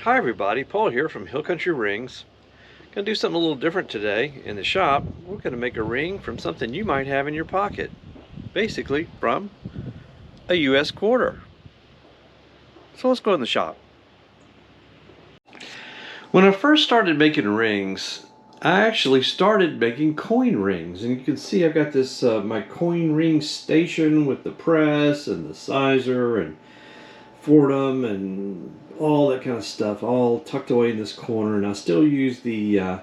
Hi everybody, Paul here from Hill Country Rings. Gonna do something a little different today in the shop. We're gonna make a ring from something you might have in your pocket. Basically from a US quarter. So let's go in the shop. When I first started making rings, I actually started making coin rings. And you can see I've got this my coin ring station with the press and the sizer and Fordham and all that kind of stuff all tucked away in this corner, and I still use the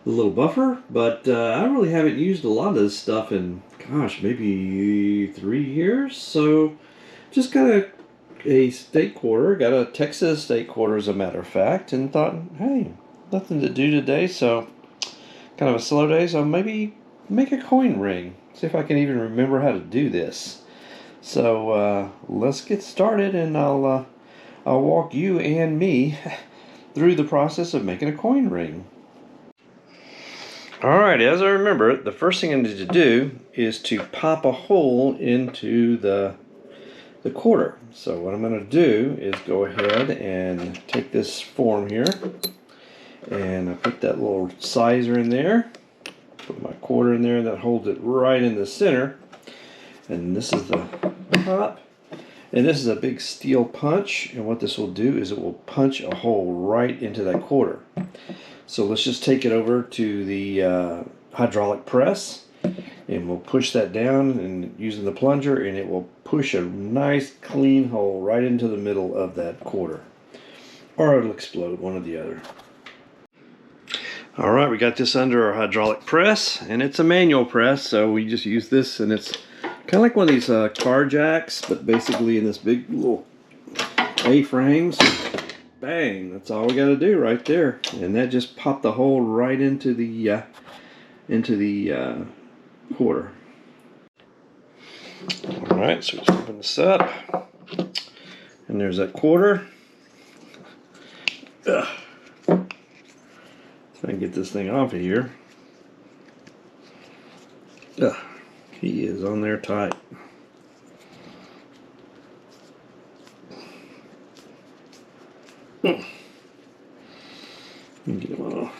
little buffer, but I really haven't used a lot of this stuff in, gosh, maybe 3 years. So just got a state quarter, got a Texas state quarter as a matter of fact, and thought, hey, nothing to do today, so kind of a slow day, so maybe make a coin ring, see if I can even remember how to do this. So let's get started, and I'll walk you and me through the process of making a coin ring. Alright, as I remember, the first thing I need to do is to pop a hole into the quarter. So what I'm going to do is go ahead and take this form here, and I put that little sizer in there, put my quarter in there, and that holds it right in the center. And this is the top, and this is a big steel punch, and what this will do is it will punch a hole right into that quarter. So let's just take it over to the hydraulic press, and we'll push that down and using the plunger, and it will push a nice clean hole right into the middle of that quarter, or it'll explode, one or the other. Alright, we got this under our hydraulic press, and it's a manual press, so we just use this, and it's kind of like one of these car jacks, but basically in this big little A-frames. Bang, that's all we got to do right there, and that just popped the hole right into the quarter. Alright, so let's open this up, and there's that quarter. Ugh. So I can get this thing off of here. Ugh. He is on there tight. Get him off.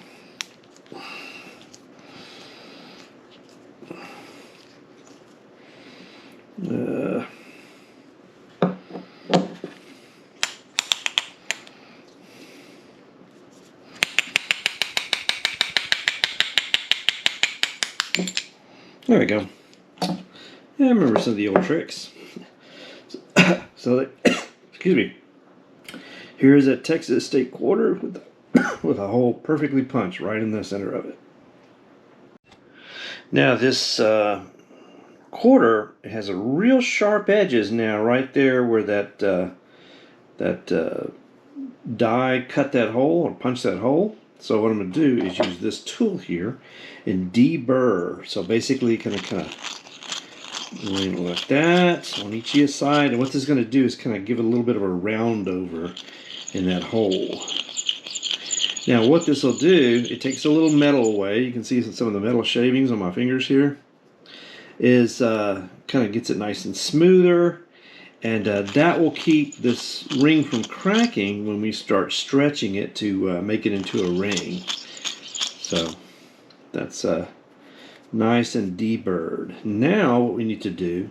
There we go. Yeah, I remember some of the old tricks. So excuse me. Here's a Texas state quarter with a hole perfectly punched right in the center of it. Now this quarter has a real sharp edges now right there where that die cut that hole or punch that hole. So what I'm going to do is use this tool here and deburr. So basically kind of like that on each side, and what this is going to do is kind of give it a little bit of a round over in that hole. Now what this will do, it takes a little metal away. You can see some of the metal shavings on my fingers here. Is kind of gets it nice and smoother, and that will keep this ring from cracking when we start stretching it to make it into a ring. So that's nice and deburred. Now what we need to do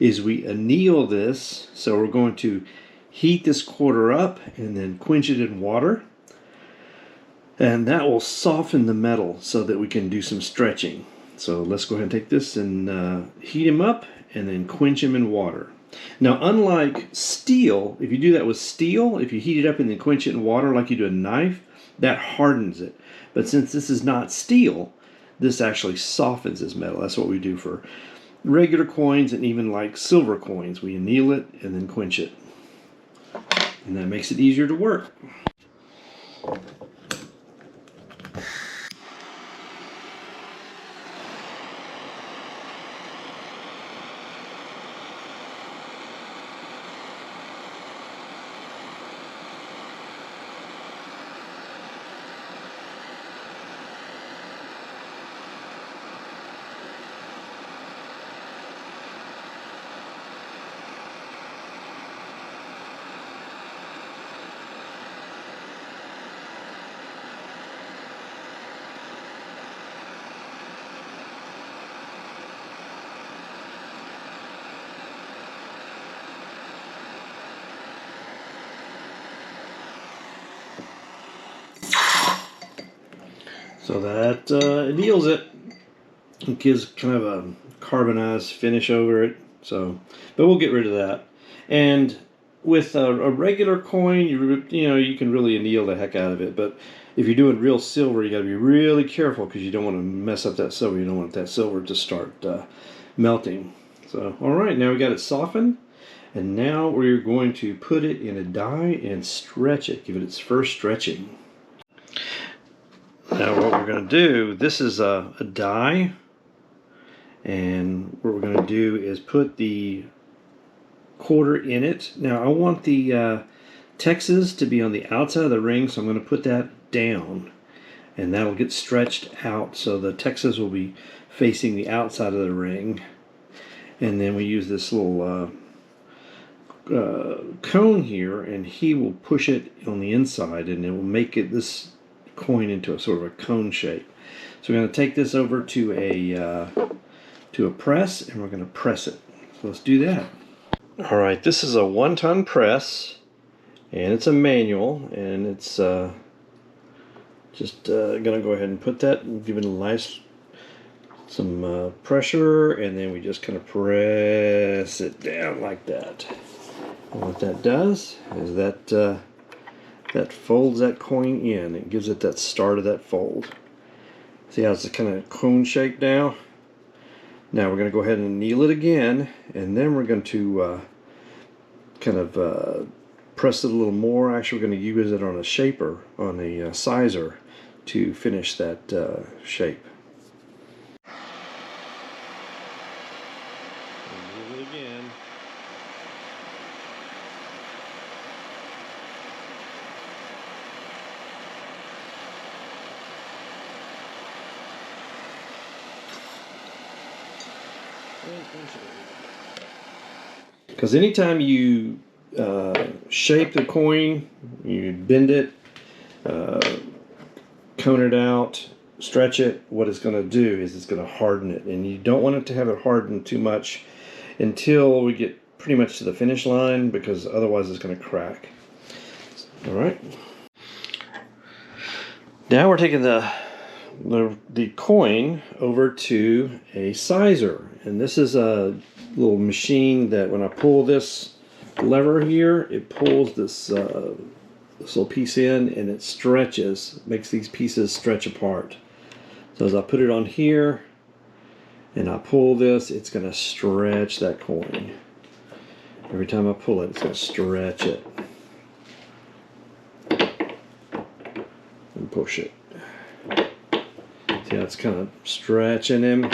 is we anneal this. So we're going to heat this quarter up and then quench it in water, and that will soften the metal so that we can do some stretching. So let's go ahead and take this and heat him up and then quench him in water. Now unlike steel, if you do that with steel, if you heat it up and then quench it in water like you do a knife, that hardens it. But since this is not steel, this actually softens this metal. That's what we do for regular coins and even like silver coins. We anneal it and then quench it. And that makes it easier to work. So that anneals it. It gives kind of a carbonized finish over it. So, but we'll get rid of that. And with a regular coin, you know you can really anneal the heck out of it. But if you're doing real silver, you got to be really careful because you don't want to mess up that silver. You don't want that silver to start melting. So, all right, now we got it softened, and now we're going to put it in a die and stretch it. Give it its first stretching. Now, what we're going to do, this is a die. And what we're going to do is put the quarter in it. Now I want the Texas to be on the outside of the ring, so I'm going to put that down. And that'll get stretched out, so the Texas will be facing the outside of the ring. And then we use this little cone here, and he will push it on the inside, and it will make this coin into a sort of a cone shape. So we're going to take this over to a press, and we're going to press it. So let's do that. All right, this is a 1-ton press, and it's a manual, and it's just going to go ahead and put that and give it a nice some pressure, and then we just kind of press it down like that. And what that does is that that folds that coin in. It gives it that start of that fold. See how it's kind of cone shaped now? Now we're going to go ahead and anneal it again, and then we're going to kind of press it a little more. Actually, we're going to use it on a shaper, on a sizer, to finish that shape. Anneal it again. Because anytime you shape the coin, you bend it, cone it out, stretch it, what it's going to do is it's going to harden it. And you don't want it to have it harden too much until we get pretty much to the finish line, because otherwise it's going to crack. All right. Now we're taking the coin over to a sizer, and this is a little machine that when I pull this lever here, it pulls this little piece in, and it stretches, makes these pieces stretch apart. So as I put it on here and I pull this, it's going to stretch that coin. Every time I pull it, it's going to stretch it and push it. See how it's kind of stretching him,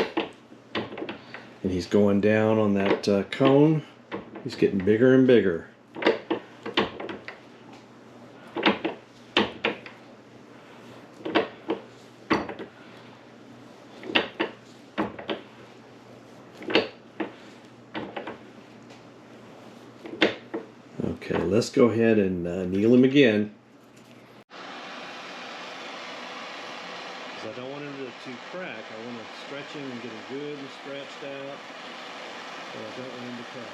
and he's going down on that cone. He's getting bigger and bigger. Okay, let's go ahead and anneal him again. Because I don't want him to crack. I want to stretch him and get him good and stretched out. But I don't want him to crack.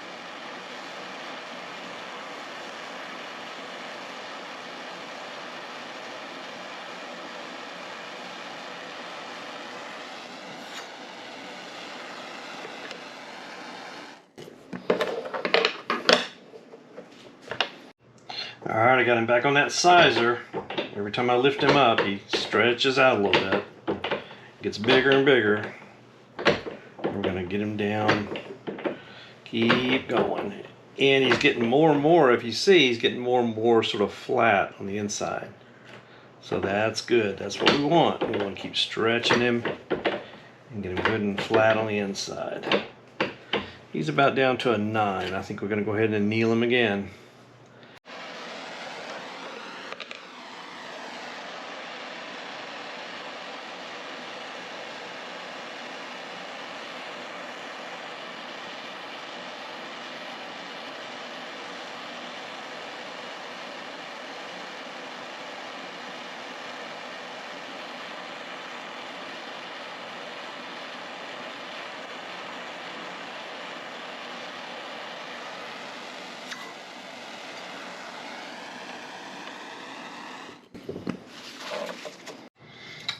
Alright, I got him back on that sizer. Every time I lift him up, he stretches out a little bit. Gets bigger and bigger. We're going to get him down. Keep going. And he's getting more and more, if you see, he's getting more and more sort of flat on the inside. So that's good. That's what we want. We want to keep stretching him and get him good and flat on the inside. He's about down to a 9. I think we're going to go ahead and anneal him again.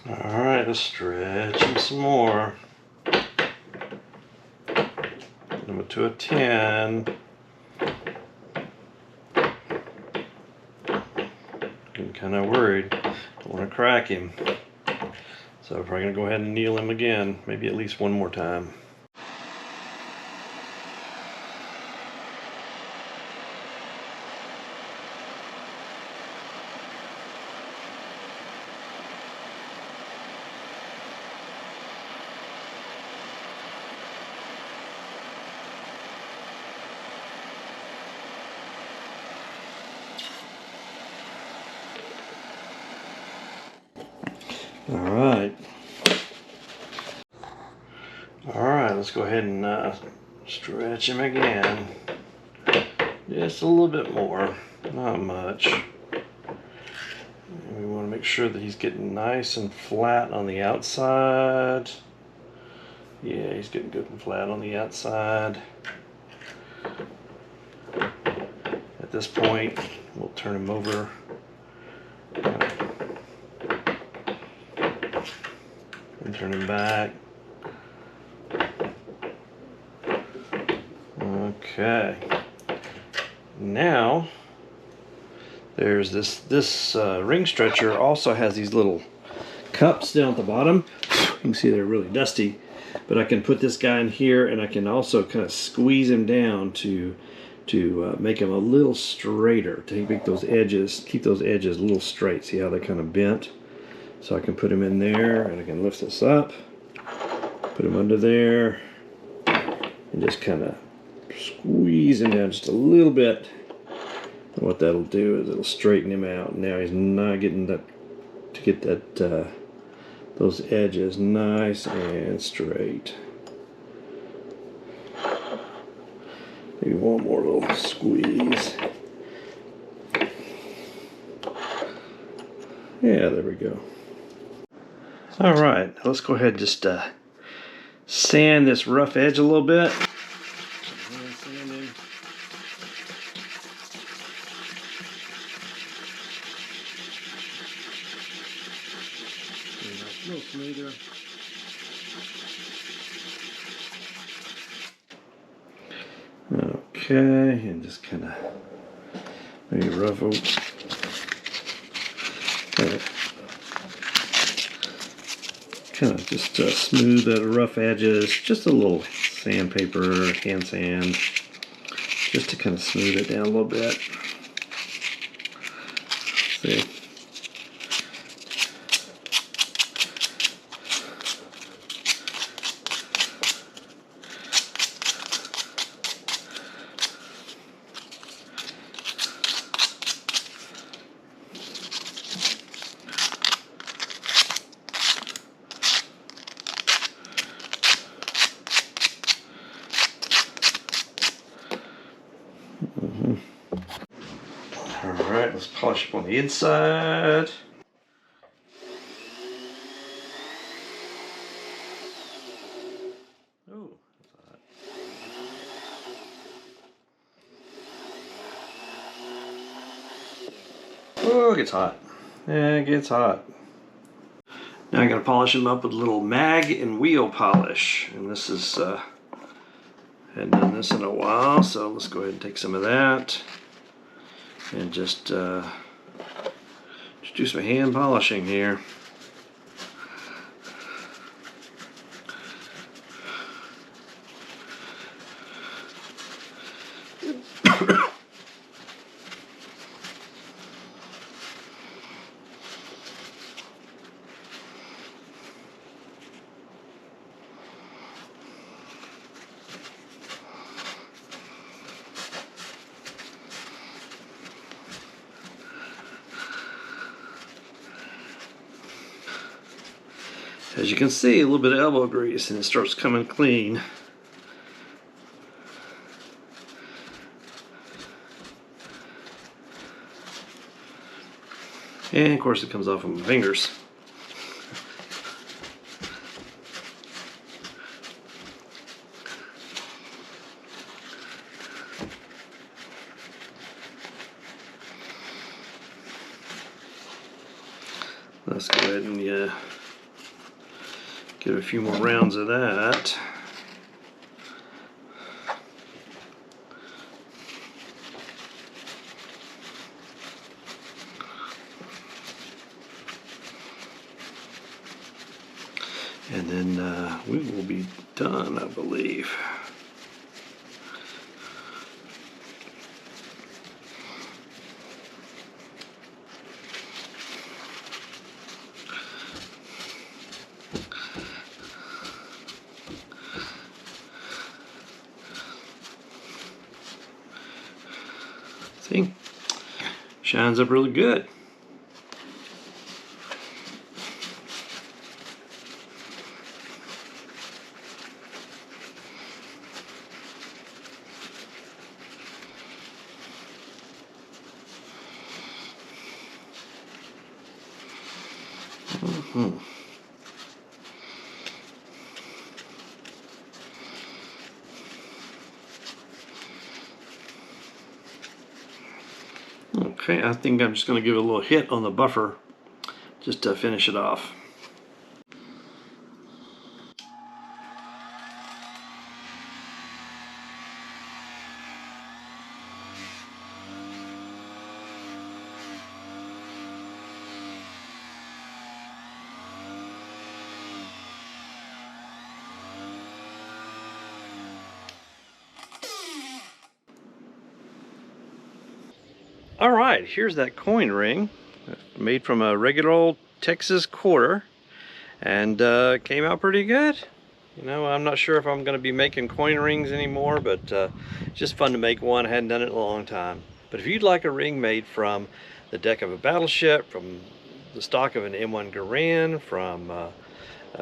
All right. Alright, let's stretch him some more. Put him to a 10. I'm kind of worried. Don't want to crack him. So we're probably going to go ahead and anneal him again. Maybe at least one more time. Alright, let's go ahead and stretch him again. Just a little bit more, not much. And we want to make sure that he's getting nice and flat on the outside. Yeah, he's getting good and flat on the outside. At this point, we'll turn him over. And turn him back. Okay. Now, there's this ring stretcher also has these little cups down at the bottom. You can see they're really dusty, but I can put this guy in here, and I can also kind of squeeze him down to make him a little straighter, to make those edges, keep those edges a little straight. See how they kind of bent? So I can put him in there, and I can lift this up, put him under there, and just kind of squeeze him down just a little bit. And what that'll do is it'll straighten him out. Now he's not getting that, to get that those edges nice and straight. Maybe one more little squeeze. Yeah, there we go. All right, let's go ahead and just sand this rough edge a little bit. Sanding. A little smoother. Okay, and just kind of maybe rough out. Kind of just smooth the rough edges, just a little sandpaper, hand sand, just to kind of smooth it down a little bit. See? Alright, let's polish up on the inside. Oh, that's hot. Oh, it gets hot. Yeah, it gets hot. Now I'm going to polish them up with a little mag and wheel polish. And this is, hadn't done this in a while, so let's go ahead and take some of that. And just do some hand polishing here. As you can see, a little bit of elbow grease and it starts coming clean. And of course it comes off of my fingers. Let's go ahead and Get a few more rounds of that. And then we will be done, I believe. See? Shines up really good. Okay, I think I'm just going to give it a little hit on the buffer just to finish it off. Alright, here's that coin ring made from a regular old Texas quarter, and came out pretty good. You know, I'm not sure if I'm going to be making coin rings anymore, but it's just fun to make one. I hadn't done it in a long time. But if you'd like a ring made from the deck of a battleship, from the stock of an M1 Garand, from a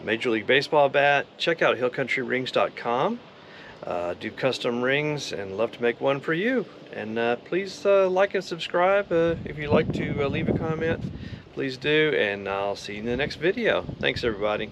Major League Baseball bat, check out hillcountryrings.com. Do custom rings and love to make one for you. And please like and subscribe. If you'd like to leave a comment, please do, and I'll see you in the next video. Thanks, everybody.